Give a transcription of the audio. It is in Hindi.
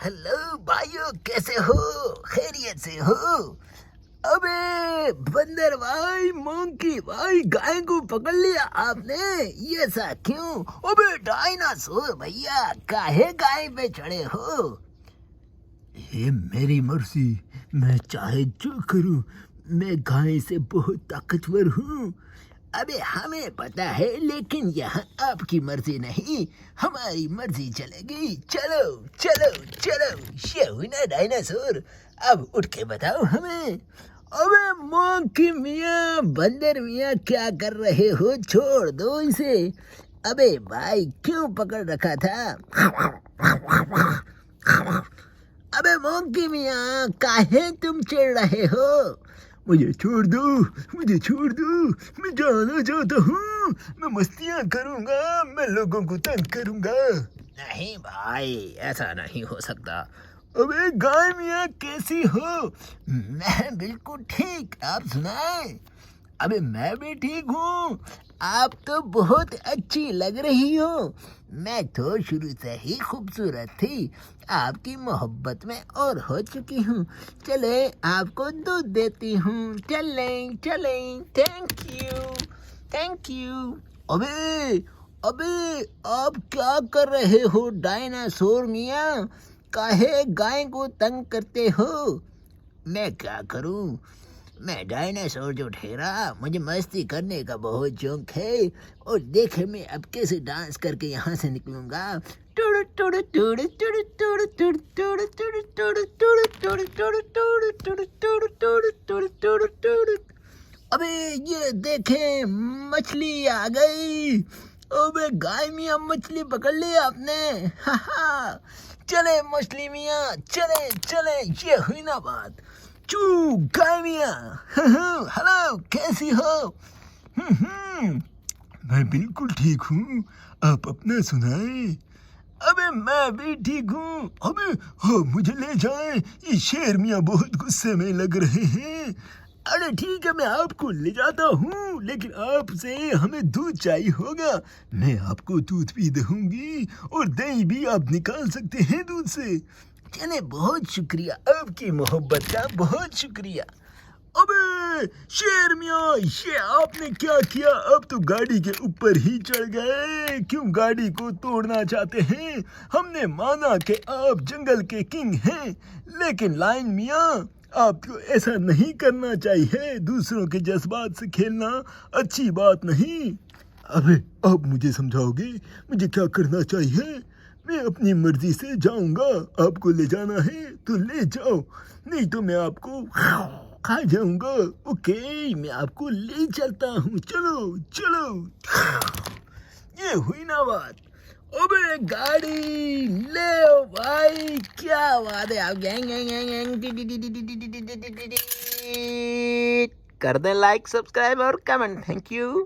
हेलो भाइयों, कैसे हो? खैरियत से हो? अबे बंदर भाई, मोंकी भाई, गाय को पकड़ लिया आपने। ये ऐसा क्यों? अबे डायनासोर भैया, काहे गाय पे चढ़े हो? ये मेरी मर्जी, मैं चाहे जो करूं। मैं गाय से बहुत ताकतवर हूँ। अबे हमें पता है, लेकिन यहाँ आपकी मर्जी नहीं, हमारी मर्जी चलेगी। चलो चलो चलो, ये हुई ना डायनासोर। अब उठ के बताओ हमें। अबे मोंकी मियाँ, बंदर मियाँ, क्या कर रहे हो? छोड़ दो इसे। अबे भाई, क्यों पकड़ रखा था? अबे मोंकी मियाँ, काहे तुम चिढ़ रहे हो? मुझे छोड़ दो, मुझे छोड़ दो। मैं जाना चाहता हूँ। मैं मस्तियाँ करूँगा, मैं लोगों को तंग करूँगा। नहीं भाई, ऐसा नहीं हो सकता। अबे गाय मियाँ, कैसी हो? मैं बिल्कुल ठीक, आप सुनाएं। अबे मैं भी ठीक हूँ। आप तो बहुत अच्छी लग रही हो। मैं तो शुरू से ही खूबसूरत थी, आपकी मोहब्बत में और हो चुकी हूँ। चले, आपको दूध देती हूँ। चलें चलें। Thank you, thank you. अबे अबे, आप क्या कर रहे हो डायनासोर मियाँ? काहे गाय को तंग करते हो? मैं क्या करूँ? मैं डायनासोर जो ठहरा, मुझे मस्ती करने का बहुत शौक है। और देखे मैं अब कैसे डांस करके यहाँ से निकलूंगा। अबे ये देखें, मछली आ गई। अबे गाय मियाँ, मछली पकड़ ली आपने। चले मछली मियाँ, चले चले, ये हुई ना बात। चू गाय मियाँ, हेलो, कैसी हो? मैं बिल्कुल ठीक हूँ, आप अपना सुनाएं। अबे मैं भी ठीक हूँ। अबे हो, मुझे ले जाएं, ये शेर मियाँ बहुत गुस्से में लग रहे हैं। अरे ठीक है, मैं आपको ले जाता हूँ, लेकिन आपसे हमें दूध चाहिए होगा। मैं आपको दूध भी दूंगी और दही भी आप निकाल सकते हैं दूध से। चले, बहुत शुक्रिया, आपकी मोहब्बत का बहुत शुक्रिया। अबे शेर मियाँ, ये आपने क्या किया? अब तो गाड़ी के ऊपर ही चढ़ गए। क्यों गाड़ी को तोड़ना चाहते हैं? हमने माना कि आप जंगल के किंग हैं, लेकिन लायन मियाँ, आपको ऐसा नहीं करना चाहिए। दूसरों के जज्बात से खेलना अच्छी बात नहीं। अबे अब मुझे समझाओगे मुझे क्या करना चाहिए? मैं अपनी मर्जी से जाऊंगा। आपको ले जाना है तो ले जाओ, नहीं तो मैं आपको खा जाऊंगा। ओके, मैं आपको ले चलता हूँ। चलो चलो। ये हुई ना बात। अबे गाड़ी ले ओ भाई, क्या बात है। आप गैंग गैंग गैंग गैंग कर दें लाइक, सब्सक्राइब और कमेंट। Thank you.